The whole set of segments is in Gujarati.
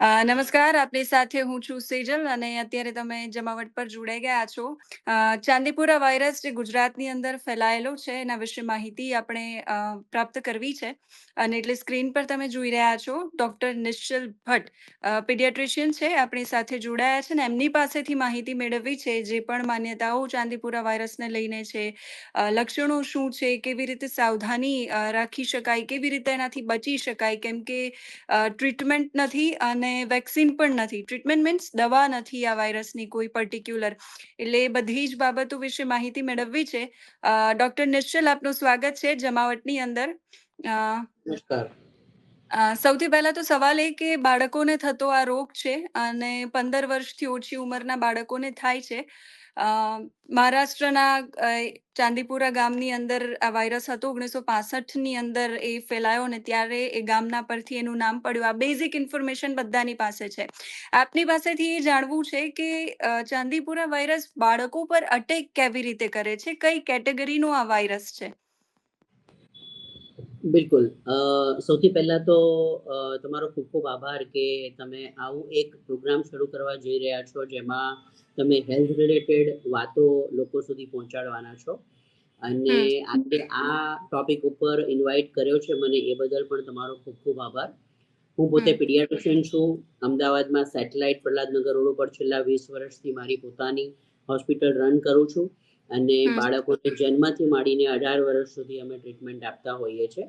નમસ્કાર, આપની સાથે હું છું સેજલ અને અત્યારે તમે જમાવટ પર જોડાઈ ગયા છો. ચાંદીપુરા વાયરસ જે ગુજરાતની અંદર ફેલાયેલો છે એના વિશે માહિતી આપણે પ્રાપ્ત કરવી છે. અને એટલે સ્ક્રીન પર તમે જોઈ રહ્યા છો ડૉક્ટર નિશ્ચલ ભટ્ટ પીડિયાટ્રિશિયન છે આપણી સાથે જોડાયા છે ને એમની પાસેથી માહિતી મેળવવી છે જે પણ માન્યતાઓ ચાંદીપુરા વાયરસને લઈને છે. લક્ષણો શું છે, કેવી રીતે સાવધાની રાખી શકાય, કેવી રીતે એનાથી બચી શકાય, કેમ કે ટ્રીટમેન્ટ નથી અને વેક્સિન પણ નથી. ટ્રીટમેન્ટ મીન્સ દવા નથી આ વાયરસની કોઈ પર્ટિક્યુલર. એટલે એ બધી જ બાબતો વિશે માહિતી મેળવવી છે. ડૉક્ટર નિશ્ચલ, આપનું સ્વાગત છે જમાવટની અંદર. અ, નમસ્કાર. સૌથી પહેલા તો સવાલ એ કે બાળકોને થતો આ રોગ છે અને 15 વર્ષથી ઓછી ઉંમરના બાળકોને થાય છે. અ, મહારાષ્ટ્રના ચાંદીપુરા ગામની અંદર આ વાયરસ હતો 1965ની અંદર એ ફેલાયો અને ત્યારે એ ગામના પરથી એનું નામ પડ્યું. આ બેઝિક ઇન્ફોર્મેશન બધાની પાસે છે. આપની પાસેથી એ જાણવું છે કે ચાંદીપુરા વાયરસ બાળકો પર અટેક કેવી રીતે કરે છે, કઈ કેટેગરીનો આ વાયરસ છે? બિલકુલ. સૌથી પહેલા તો તમારો ખૂબ ખૂબ આભાર કે તમે આવું એક પ્રોગ્રામ શરૂ કરવા જઈ રહ્યા છો જેમાં તમે હેલ્થ રિલેટેડ વાતો લોકો સુધી પહોંચાડવાના છો. અને હમ આજે આ ટોપિક ઉપર ઇન્વાઇટ કર્યો છે મને, એ બદલ પણ તમારો ખૂબ ખૂબ આભાર. હું પોતે હમ પીડિયાટ્રિશિયન છું. અમદાવાદમાં સેટેલાઇટ પ્રહલાદનગર રોડ ઉપર છેલ્લા 20 વર્ષથી મારી પોતાની હોસ્પિટલ રન કરું છું. અને હમ બાળકોને જન્મથી માંડીને 18 વર્ષ સુધી અમે ટ્રીટમેન્ટ આપતા હોઈએ છીએ.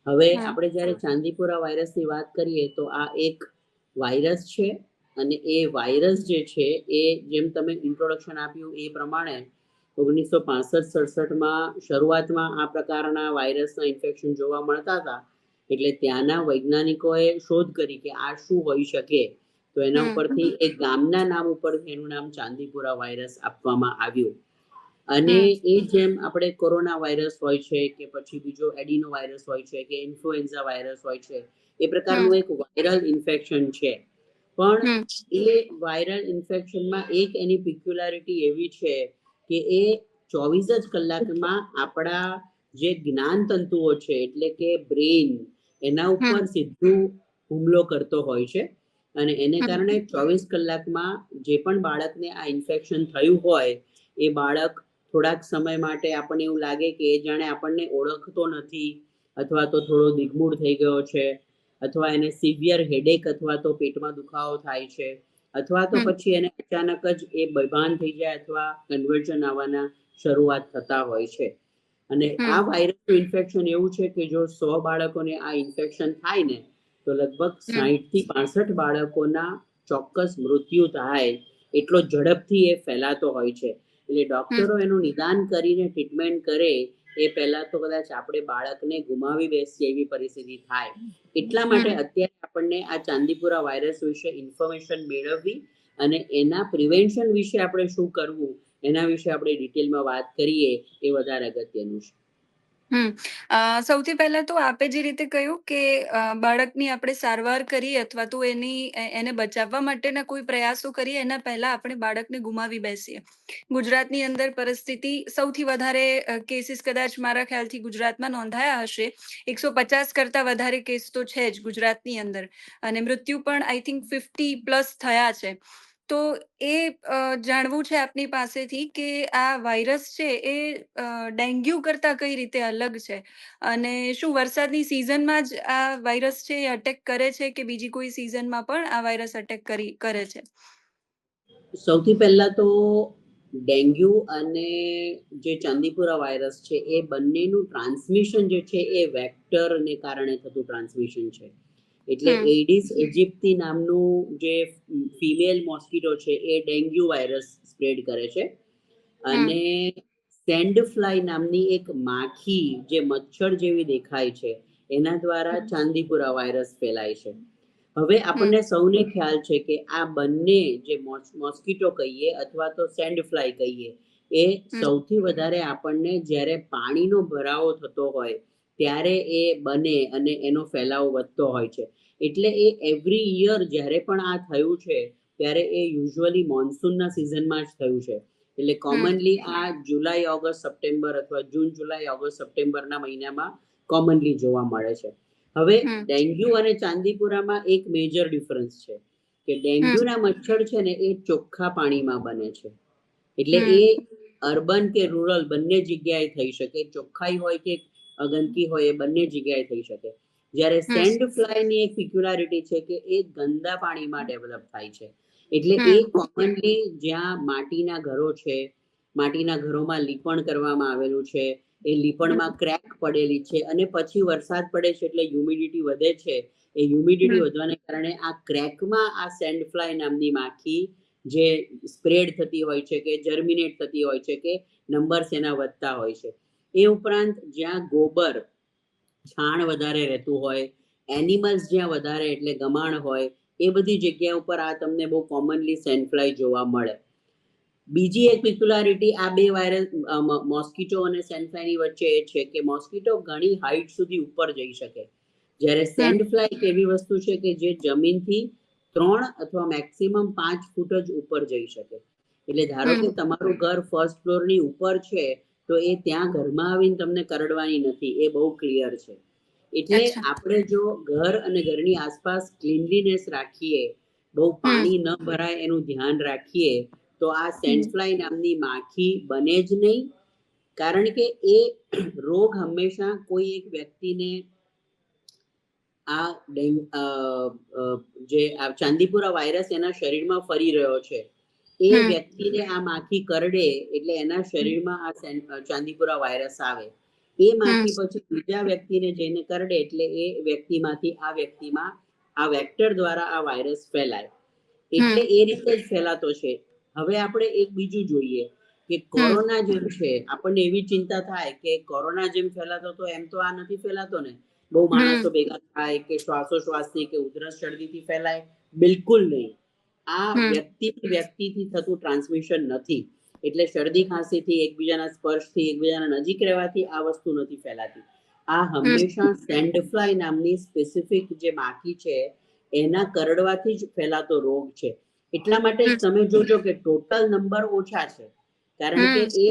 હવે હમ આપણે જ્યારે ચાંદીપુરા વાયરસની વાત કરીએ તો આ એક વાયરસ છે. અને એ વાયરસ જે છે એ જેમ તમે ઇન્ટ્રોડક્શન આપ્યું એ પ્રમાણે 1965-67માં શરૂઆતમાં આ પ્રકારના વાયરસના ઇન્ફેક્શન જોવા મળતા હતા. એટલે ત્યાંના વૈજ્ઞાનિકોએ શોધ કરી કે આ શું હોઈ શકે. તો એના હમ ઉપરથી એક ગામના નામ ઉપરથી એનું નામ ચાંદીપુરા વાયરસ આપવામાં આવ્યું. અને હમ એ જેમ આપણે કોરોના વાયરસ હોય છે કે પછી બીજો એડિનો વાયરસ હોય છે કે ઇન્ફ્લુએન્ઝા વાયરસ હોય છે, એ પ્રકારનું હમ એક વાયરલ ઇન્ફેક્શન છે. પણ હમ એ વાયરલ ઇન્ફેક્શનમાં એક એની પિક્યુલારિટી એવી છે કે એ 24 જ કલાકમાં આપણા જે જ્ઞાન તંતુઓ છે એટલે કે બ્રેઇન એના ઉપર હમ સીધું હુમલો કરતો હોય છે. અને એને હમ કારણે 24 કલાકમાં જે પણ બાળકને આ ઇન્ફેક્શન થયું હોય એ બાળક થોડાક સમય માટે આપણને એવું લાગે કે એ જાણે આપણને ઓળખતો નથી, અથવા તો થોડો દિગ્મૂઢ થઈ ગયો છે, અથવા એને સિવિયર હેડેક અથવા તો પેટમાં દુખાવો થાય છે, અથવા તો હમ પછી એને અચાનક જ એ બેભાન થઈ જાય અથવા કન્વર્ઝન આવવાના શરૂઆત થતા હોય છે. અને આ હમ વાયરસનું ઇન્ફેક્શન એવું છે કે જો 100 બાળકોને આ ઇન્ફેક્શન થાય ને તો લગભગ હમ 60 થી 65 બાળકોના ચોક્કસ મૃત્યુ થાય, એટલો ઝડપથી એ ફેલાતો હોય છે. એટલે હમ ડોક્ટરો એનું નિદાન કરીને ટ્રીટમેન્ટ કરે એ પહેલા તો કદાચ આપણે બાળકને ગુમાવી બેસીએ એવી પરિસ્થિતિ થાય. એટલા માટે હમ અત્યારે આપણને આ ચાંદીપુરા વાયરસ વિશે ઇન્ફોર્મેશન મેળવવી અને એના પ્રિવેન્શન વિશે આપણે શું કરવું એના વિશે આપણે ડિટેલમાં વાત કરીએ એ વધારે અગત્યનું છે. હમ. સૌથી પહેલા તો આપે જે રીતે કહ્યું કે બાળકની આપણે સારવાર કરીએ અથવા તો એને બચાવવા માટેના કોઈ પ્રયાસો કરીએ એના પહેલા આપણે બાળકને ગુમાવી બેસીએ. ગુજરાતની અંદર પરિસ્થિતિ સૌથી વધારે કેસીસ કદાચ મારા ખ્યાલથી ગુજરાતમાં નોંધાયા હશે. 150 કરતાં વધારે કેસ તો છે જ ગુજરાતની અંદર અને મૃત્યુ પણ આઈ થિંક 50+ થયા છે. તો એ જાણવું છે આપની પાસેથી કે આ વાયરસ છે એ ડેન્ગ્યુ કરતાં કઈ રીતે અલગ છે? અને શું વરસાદની સિઝનમાં જ આ વાયરસ છે એ અટેક કરે છે કે બીજી કોઈ સિઝનમાં પણ આ વાયરસ અટેક કરે છે? સૌથી પહેલા તો ડેન્ગ્યુ અને જે ચાંદીપુરા વાયરસ છે એ બંનેનું ટ્રાન્સમિશન જે છે એ વેક્ટરને કારણે થતું ટ્રાન્સમિશન છે. એટલે હમ એડિસ એજિપ્તી નામનું જે ફિમેલ મોસ્કીટો છે એ ડેન્ગ્યુ વાયરસ સ્પ્રેડ કરે છે. હમ અને સેન્ડ ફ્લાય નામની એક માખી જે મચ્છર જેવી દેખાય છે એના દ્વારા હમ ચાંદીપુરા વાયરસ ફેલાય છે. હવે આપણને હમ સૌને ખ્યાલ છે કે આ બંને જે મોસ્કીટો કહીએ અથવા તો સેન્ડ ફ્લાય કહીએ એ હમ સૌથી વધારે આપણને જ્યારે પાણીનો ભરાવો થતો હોય ત્યારે એ બને અને એનો ફેલાવો વધતો હોય છે. એટલે એ એવરી યર જ્યારે પણ આ થયું છે ત્યારે એ યુઝ્યુઅલી મોન્સૂનના સિઝનમાં જ થયું છે. એટલે હમ કોમનલી આ જુલાઈ ઓગસ્ટ સપ્ટેમ્બર અથવા જૂન જુલાઈ ઓગસ્ટ સપ્ટેમ્બરના મહિનામાં કોમનલી જોવા મળે છે. હવે હમ ડેન્ગ્યુ અને ચાંદીપુરામાં એક મેજર ડિફરન્સ છે કે હમ ડેન્ગ્યુના મચ્છર છે ને એ ચોખ્ખા પાણીમાં બને છે, એટલે એ હમ અર્બન કે રૂરલ બંને જગ્યાએ થઈ શકે, ચોખ્ખાઈ હોય કે ગંદકી હોય એ બંને જગ્યાએ થઈ શકે. જ્યારે હમ સેન્ડ ફ્લાયની એક પિક્યુલારિટી છે કે એ ગંદા પાણીમાં ડેવલપ થાય છે, એટલે એ હમ કોમનલી જ્યાં માટીના ઘરો છે, માટીના ઘરોમાં લીપણ કરવામાં આવેલું છે, એ લીપણમાં ક્રેક પડેલી છે અને પછી વરસાદ પડે છે એટલે હ્યુમિડિટી વધે છે, એ હ્યુમિડિટી હમ વધવાને કારણે આ ક્રેકમાં આ સેન્ડ ફ્લાય નામની માખી જે સ્પ્રેડ થતી હોય છે કે જર્મિનેટ થતી હોય છે કે નંબર્સ એના વધતા હોય છે. એ ઉપરાંત જ્યાં ગોબર છાણ વધારે રહેતું હોય, એનિમલ્સ જ્યાં વધારે એટલે ગમાણ હોય, એ બધી જગ્યા ઉપર આ તમને બહુ કોમનલી સેન્ડ ફ્લાય જોવા મળે. બીજી એક પિક્યુલારિટી આ બે વાયરસ મોસ્કીટો અને સેન્ડફ્લાયની વચ્ચે એ છે કે મોસ્કીટો ઘણી હાઈટ સુધી ઉપર જઈ શકે, જ્યારે સેન્ડ હમ ફ્લાય એક એવી વસ્તુ છે કે જે જમીનથી 3 અથવા મેક્સિમમ 5 ફૂટ જ ઉપર જઈ શકે. એટલે ધારો કે હમ તમારું ઘર ફર્સ્ટ ફ્લોરની ઉપર છે તો એ ત્યાં ઘરમાં આવીને તમને કરડવાની નથી, એ બહુ ક્લિયર છે. એટલે અચ્છા આપણે જો ઘર અને ઘરની આસપાસ ક્લીનલીનેસ રાખીએ, બહુ હમ પાણી ન ભરાય એનું ધ્યાન રાખીએ, તો આ હમ સેન્ડફ્લાય નામની માખી બને જ નહીં. કારણ કે એ રોગ હંમેશા કોઈ એક વ્યક્તિને આ જે ચાંદીપુરા વાયરસ એના શરીરમાં ફરી રહ્યો છે, એ હમ વ્યક્તિને આ માખી કરડે એટલે એના શરીરમાં આ ચાંદીપુરા વાયરસ આવે, એ હમ માખી પછી બીજા વ્યક્તિને જઈને કરડે એટલે એ વ્યક્તિમાંથી આ વ્યક્તિમાં આ વેક્ટર દ્વારા આ વાયરસ ફેલાય, એટલે હમ એ રીતે જ ફેલાતો છે. હવે આપણે એક બીજું જોઈએ કે હમ કોરોના જેમ છે, આપણને એવી ચિંતા થાય કે કોરોના જેમ ફેલાતો તો એમ તો આ નથી ફેલાતો ને, બહુ માણસો હમ ભેગા થાય કે શ્વાસોશ્વાસથી કે ઉધરસ શરદીથી ફેલાય, બિલકુલ નહીં. આ હમ વ્યક્તિથી વ્યક્તિથી થતું ટ્રાન્સમિશન નથી, એટલે શરદી ખાંસીથી એકબીજાના સ્પર્શથી એકબીજાના નજીક રહેવાથી આ વસ્તુ નથી ફેલાતી. આ હમ હંમેશા સેન્ડફ્લાય નામની સ્પેસિફિક જે માખી છે એના કરડવાથી જ ફેલાતો રોગ છે. એટલા માટે જ હમ તમે જોજો કે ટોટલ નંબર ઓછા છે, કારણ કે હમ એ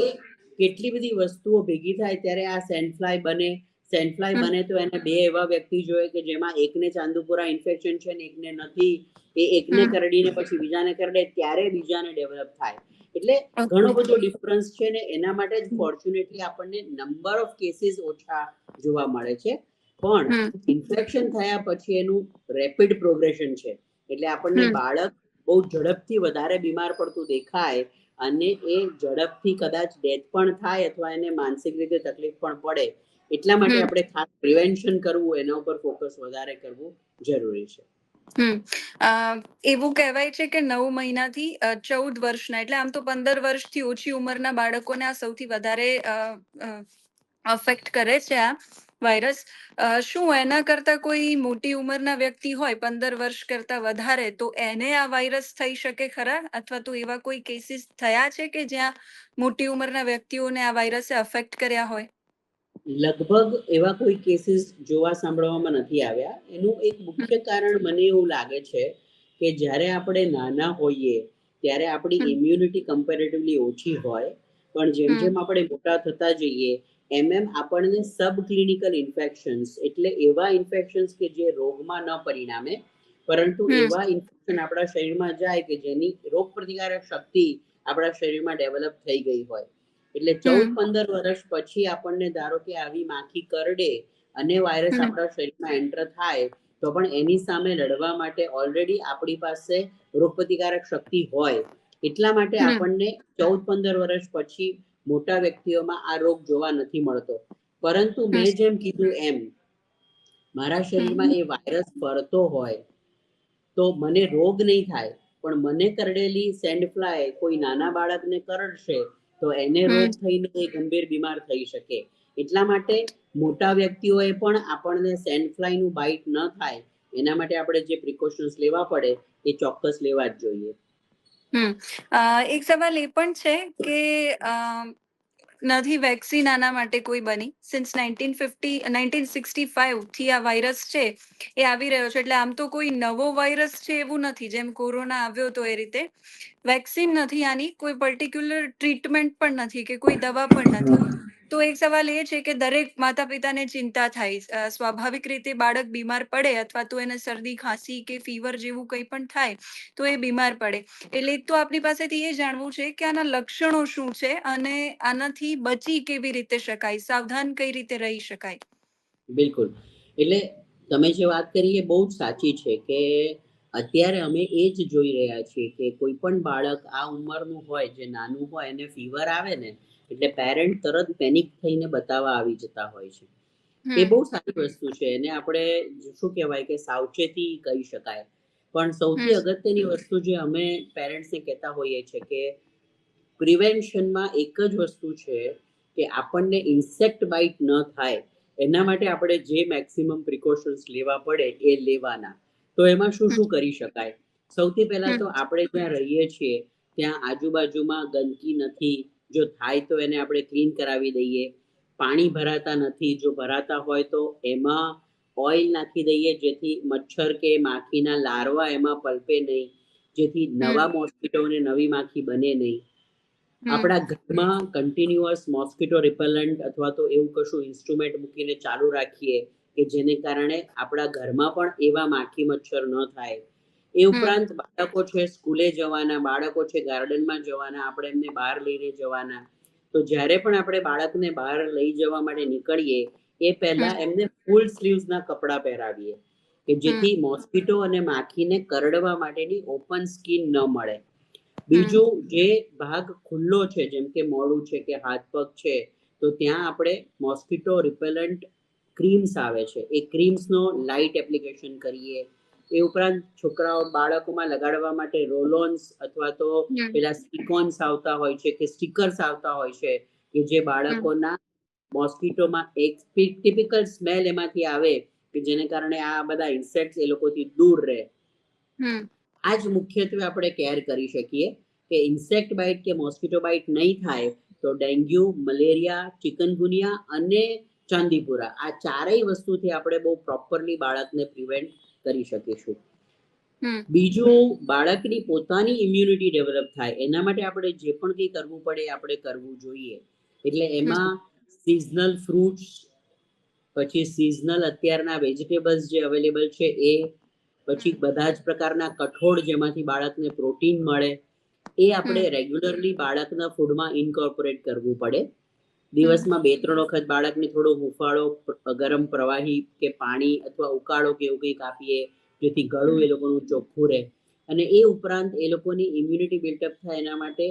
કેટલી બધી વસ્તુઓ ભેગી થાય ત્યારે આ સેન્ડફ્લાય બને. સેન્ડફ્લાય હમ બને તો એને બે એવા વ્યક્તિ જોઈએ કે જેમાં એકને ચાંદુપુરા ઇન્ફેક્શન છે ને એકને નથી, એ એકને હમ કરડીને પછી બીજાને કરડે ત્યારે બીજાને ડેવલપ થાય. એટલે ઘણો ઓકે બધો ડિફરન્સ છે ને એના માટે જ ફોર્ચ્યુનેટલી આપણને નંબર ઓફ કેસીસ ઓછા જોવા મળે છે, પણ હમ ઇન્ફેક્શન થયા પછી એનું રેપિડ પ્રોગ્રેશન છે, એટલે આપણને હમ બાળક બહુ ઝડપથી વધારે બીમાર પડતું દેખાય અને એ ઝડપથી કદાચ ડેથ પણ થાય અથવા એને માનસિક રીતે તકલીફ પણ પડે, એટલા માટે હમ આપણે ખાસ પ્રિવેન્શન કરવું, એના ઉપર ફોકસ વધારે કરવું જરૂરી છે. હમ અ, એવું કહેવાય છે કે 9 મહિનાથી 14 વર્ષના, એટલે આમ તો 15 વર્ષથી ઓછી ઉંમરના બાળકોને આ સૌથી વધારે અફેક્ટ કરે છે આ વાયરસ. શું એના કરતા કોઈ મોટી ઉંમરના વ્યક્તિ હોય 15 વર્ષ કરતા વધારે, તો એને આ વાયરસ થઈ શકે ખરા? અથવા તો એવા કોઈ કેસીસ થયા છે કે જ્યાં મોટી ઉંમરના વ્યક્તિઓને આ વાયરસે અફેક્ટ કર્યા હોય? લગભગ એવા કોઈ કેસીસ જોવા સાંભળવામાં નથી આવ્યા. એનું એક મુખ્ય કારણ મને એવું લાગે છે કે જ્યારે આપણે નાના હોઈએ ત્યારે આપણી હમ ઇમ્યુનિટી કમ્પેરેટિવલી ઓછી હોય, પણ જેમ હમ જેમ આપણે મોટા થતા જઈએ એમ એમ આપણને સબ ક્લિનિકલ ઇન્ફેક્શન્સ, એટલે એવા ઇન્ફેક્શન્સ કે જે રોગમાં ન પરિણામે પરંતુ હમ એવા ઇન્ફેક્શન આપણા શરીરમાં જાય કે જેની રોગ પ્રતિકારક શક્તિ આપણા શરીરમાં ડેવલપ થઈ ગઈ હોય, એટલે હમ 14-15 વર્ષ પછી આપણને ધારો કે આવી માખી કરડે અને વાયરસ હમ આપણા શરીરમાં એન્ટર થાય તો પણ એની સામે લડવા માટે ઓલરેડી આપણી પાસે રોગપ્રતિકારક શક્તિ હોય, એટલા માટે હમ આપણને 14-15 વર્ષ પછી મોટા વ્યક્તિઓમાં આ રોગ જોવા નથી મળતો. પરંતુ હમ મેં જેમ કીધું એમ મારા શરીરમાં હમ એ વાયરસ ફરતો હોય તો મને રોગ નહીં થાય, પણ મને કરડેલી સેન્ડફ્લાય કોઈ નાના બાળકને કરડશે તો એને રોગ હમ થઈને એ ગંભીર બીમાર થઈ શકે. એટલા માટે મોટા વ્યક્તિઓએ પણ આપણને સેન્ડફ્લાયનું બાઇટ ન થાય એના માટે આપણે જે પ્રિકોશન્સ લેવા પડે એ ચોક્કસ લેવા જ જોઈએ. હમ એક સવાલ એ પણ છે કે નથી વેક્સિન આના માટે કોઈ બની? સિન્સ 1965 થી આ વાયરસ છે એ આવી રહ્યો છે, એટલે આમ તો કોઈ નવો વાયરસ છે એવું નથી, જેમ કોરોના આવ્યો તો એ રીતે વેક્સિન નથી આની, કોઈ પર્ટિક્યુલર ટ્રીટમેન્ટ પણ નથી કે કોઈ દવા પણ નથી. તો એક સવાલ એ છે કે દરેક માતા-પિતાને ચિંતા થાય. સ્વાભાવિક રીતે બાળક બીમાર પડે અથવા તો એને શરદી, ખાંસી કે ફીવર જેવું કંઈ પણ થાય, તો એ બીમાર પડે. એટલે એક તો આપણી પાસેથી એ જાણવું છે કે આના લક્ષણો શું છે અને આનાથી બચી કેવી રીતે શકાય? સાવધાન કઈ રીતે રહી શકાય? બિલકુલ. એટલે તમે જે વાત કરી એ બહુ જ સાચી છે કે અત્યારે અમે એ જ જોઈ રહ્યા છીએ કે કોઈ પણ બાળક આ ઉંમરનું હોય, જે નાનું હોય એને ફીવર આવે ને, એટલે પેરેન્ટ તરત પેનિક થઈને બતાવવા આવી જતા હોય છે. એ હમ, બહુ સારી વસ્તુ છે. એને આપણે શું કહેવાય કે સાવચેતી કહી શકાય. પણ સૌથી હમ, અગત્યની વસ્તુ જે અમે પેરેન્ટ્સને કહેતા હોઈએ છીએ કે પ્રિવેન્શનમાં એક જ વસ્તુ છે કે આપણને ઇન્સેક્ટ બાઇટ ન થાય એના માટે આપણે જે મેક્સિમમ પ્રિકોશન્સ લેવા પડે એ લેવાના. તો એમાં શું હમ, શું કરી શકાય? સૌથી પહેલા તો હમ, આપણે જ્યાં રહીએ છીએ ત્યાં આજુબાજુમાં ગંદકી નથી. જો થાય તો એને આપણે ક્લીન કરાવી દઈએ. પાણી ભરાતા નથી, જો ભરાતા હોય તો એમાં ઓઇલ નાખી દઈએ જેથી મચ્છર કે માખીના લાર્વા એમાં પલપે નહીં, જેથી નવા હમ, મોસ્કીટો અને નવી માખી બને નહીં. હમ, આપણા ઘરમાં કન્ટિન્યુઅસ મોસ્કીટો રિપેલન્ટ અથવા તો એવું કશું ઇન્સ્ટ્રુમેન્ટ મૂકીને ચાલુ રાખીએ કે જેને કારણે આપણા ઘરમાં પણ એવા માખી મચ્છર ન થાય. એ હમ, ઉપરાંત બાળકો છે સ્કૂલે જવાના, બાળકો છે ગાર્ડનમાં જવાના, આપણે એમને બહાર લઈને જવાના. તો જ્યારે પણ આપણે બાળકને બહાર લઈ જવા માટે નીકળીએ એ પહેલા હમ, એમને ફૂલ સ્લીવ્સના કપડાં પહેરાવીએ કે જેથી હમ, મોસ્કીટો અને માખીને કરડવા માટેની ઓપન સ્કીન ન મળે. હમ, બીજું, જે ભાગ ખુલ્લો છે જેમ કે મોઢું છે કે હાથ પગ છે, તો ત્યાં આપણે મોસ્કીટો રિપેલન્ટ ક્રીમ્સ આવે છે એ ક્રીમ્સનો લાઇટ એપ્લિકેશન કરીએ. એ ઉપરાંત છોકરાઓ બાળકોમાં લગાડવા માટે રોલોન્સ અથવા તો હમ, પેલા સ્ટીકોન્સ આવતા હોય છે કે સ્ટીકર્સ આવતા હોય છે કે જે હમ, બાળકોના મોસ્કીટોમાં એક ટિપિકલ સ્મેલ એમાંથી આવે કે જેને કારણે આ બધા ઇન્સેક્ટ્સ એ લોકોથી દૂર રહે. હમ, આ જ મુખ્યત્વે આપણે કેર કરી શકીએ કે ઇન્સેક્ટ બાઇટ કે મોસ્કીટો બાઇટ નહીં થાય તો ડેન્ગ્યુ, મલેરિયા, ચિકનગુનિયા અને ચાંદીપુરા, આ ચારેય વસ્તુથી આપણે બહુ પ્રોપરલી બાળકને પ્રિવેન્ટ કરી શકીશું. હમ, બીજું, બાળકની પોતાની ઇમ્યુનિટી ડેવલપ થાય એના માટે આપણે જે પણ કંઈ કરવું પડે એ આપણે કરવું જોઈએ. એટલે હમ, એમાં સિઝનલ ફ્રૂટ્સ, પછી સિઝનલ અત્યારના વેજીટેબલ્સ જે અવેલેબલ છે એ, પછી હમ, બધા જ પ્રકારના કઠોળ જેમાંથી બાળકને પ્રોટીન મળે એ આપણે હમ, રેગ્યુલરલી બાળકના ફૂડમાં ઇન્કોર્પોરેટ કરવું પડે. હમ, દિવસમાં 2-3 વખત બાળકને થોડો હુંફાળો ગરમ પ્રવાહી કે પાણી અથવા ઉકાળો કે એવું કંઈક આપીએ જેથી ગળું એ હમ, લોકોનું ચોખ્ખું રહે. અને એ ઉપરાંત એ લોકોની ઇમ્યુનિટી બિલ્ટઅપ થાય એના માટે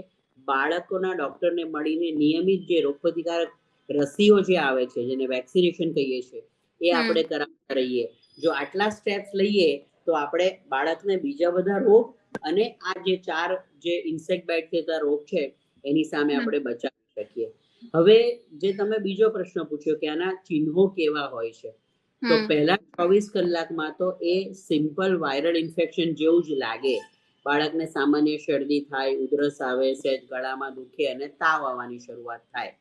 બાળકોના ડૉક્ટરને મળીને નિયમિત જે રોગપ્રતિકારક રસીઓ જે આવે છે જેને વેક્સિનેશન કહીએ છીએ એ આપણે હમ, કરાવતા રહીએ. જો આટલા સ્ટેપ્સ લઈએ તો આપણે બાળકને બીજા બધા રોગ અને આ જે 4 જે ઇન્સેક્ટ બાઇટ થતા રોગ છે એની સામે હમ, આપણે બચાવી શકીએ. હવે જે તમે બીજો પ્રશ્ન પૂછ્યો કે આના ચિહ્નો કેવા હોય છે, તો હમ, પહેલા 24 કલાકમાં તો એ સિમ્પલ વાયરલ ઇન્ફેક્શન જેવું જ લાગે. બાળકને સામાન્ય શરદી થાય, ઉધરસ આવે, સહેજ ગળામાં દુખે અને તાવ આવવાની શરૂઆત થાય.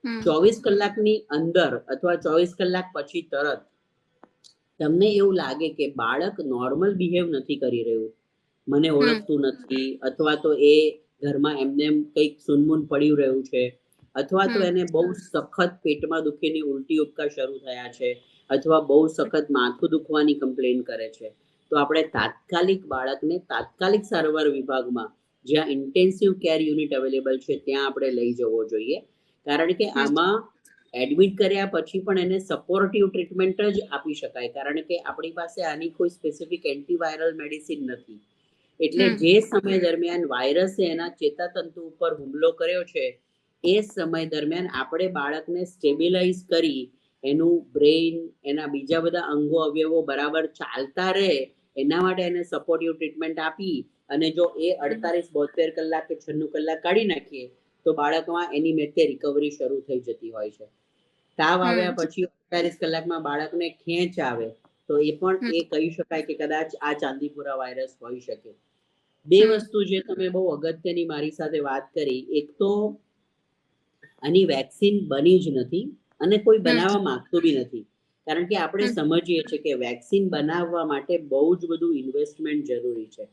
હમ, 24 કલાકની અંદર અથવા 24 કલાક પછી તરત તમને એવું લાગે કે બાળક નોર્મલ બિહેવ નથી કરી રહ્યું, મને હમ, ઓળખતું નથી, અથવા તો એ ઘરમાં એમને એમ કંઈક સૂનમૂન પડ્યું રહ્યું છે, અથવા તો હમ, એને બહુ સખત પેટમાં દુખીની ઉલટી ઉપકા શરૂ થયા છે, અથવા બહુ સખત માથું દુખવાની કમ્પ્લેન કરે છે, તો આપણે તાત્કાલિક બાળકને તાત્કાલિક સારવાર વિભાગમાં, જ્યાં ઇન્ટેન્સિવ કેર યુનિટ અવેલેબલ છે ત્યાં આપણે લઈ જવો જોઈએ. કારણ કે હમ, આમાં એડમિટ કર્યા પછી પણ એને સપોર્ટિવ ટ્રીટમેન્ટ જ આપી શકાય, કારણ કે આપણી પાસે આની કોઈ સ્પેસિફિક એન્ટીવાયરલ મેડિસિન નથી. એટલે હમ, જે સમય દરમિયાન વાયરસે એના ચેતાતંતુ ઉપર હુમલો કર્યો છે એ સમય દરમિયાન આપણે બાળકને સ્ટેબિલાઇઝ કરી એનું બ્રેઇન, એના બીજા બધા અંગો અવયવો બરાબર ચાલતા રહે એના માટે એને સપોર્ટિવ ટ્રીટમેન્ટ આપી અને જો એ 48-72 કલાક કે 96 કલાક કાઢી નાખીએ તો બાળકમાં એની મેતે રિકવરી શરૂ થઈ જતી હોય છે. તાવ હમ, આવ્યા પછી 48 કલાકમાં બાળકને ખેંચ આવે તો એ પણ હમ, એ કહી શકાય કે કદાચ આ ચાંદીપુરા વાયરસ હોઈ શકે. બે હમ, વસ્તુ જે તમે બહુ અગત્યની મારી સાથે વાત કરી, એક તો આની વેક્સિન બની જ નથી અને કોઈ બનાવવા માંગતું બી નથી, કારણ કે આપણે હમ, સમજીએ છીએ કે વેક્સિન બનાવવા માટે બહુ જ બધું ઇન્વેસ્ટમેન્ટ જરૂરી છે.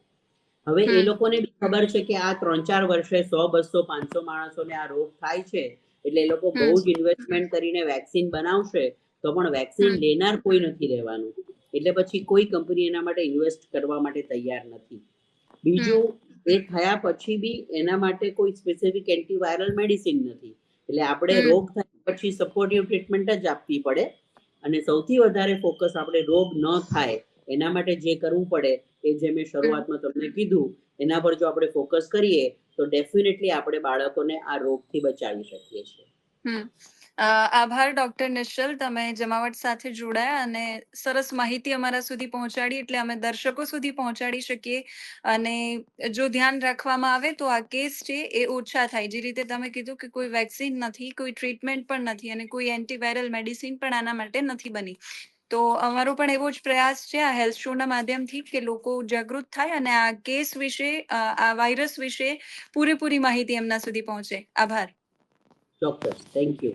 હવે એ હમ, લોકોને બી ખબર છે કે આ 3-4 વર્ષે 100, 200, 500 માણસોને આ રોગ થાય છે, એટલે એ લોકો બહુ જ ઇન્વેસ્ટમેન્ટ કરીને વેક્સિન બનાવશે તો પણ વેક્સિન લેનાર કોઈ નથી રહેવાનું, એટલે પછી કોઈ કંપની એના માટે ઇન્વેસ્ટ કરવા માટે તૈયાર નથી. બીજું, એ થયા પછી બી એના માટે કોઈ સ્પેસિફિક એન્ટીવાયરલ મેડિસિન નથી, એટલે આપણે રોગ થયા પછી સપોર્ટિવ ટ્રીટમેન્ટ જ આપવી પડે. અને સૌથી વધારે ફોકસ આપણે રોગ ન થાય એના માટે જે કરવું પડે એ જે મેં શરૂઆતમાં તમને કીધું એના પર જો આપણે ફોકસ કરીએ તો ડેફિનેટલી આપણે બાળકોને આ રોગથી બચાવી શકીએ છીએ. આભાર ડોક્ટર નિશ્ચલ, તમે જમાવટ સાથે જોડાયા અને સરસ માહિતી અમારા સુધી પહોંચાડી, એટલે અમે દર્શકો સુધી પહોંચાડી શકીએ. અને જો ધ્યાન રાખવામાં આવે તો આ કેસ છે એ ઓછા થાય. જે રીતે તમે કીધું કે કોઈ વેક્સિન નથી, કોઈ ટ્રીટમેન્ટ પણ નથી અને કોઈ એન્ટીવાયરલ મેડિસિન પણ આના માટે નથી બની. તો અમારો પણ એવો જ પ્રયાસ છે આ હેલ્થ શોના માધ્યમથી કે લોકો જાગૃત થાય અને આ કેસ વિશે, આ વાયરસ વિશે પૂરેપૂરી માહિતી એમના સુધી પહોંચે. આભાર. ચોક્કસ, થેન્ક યુ.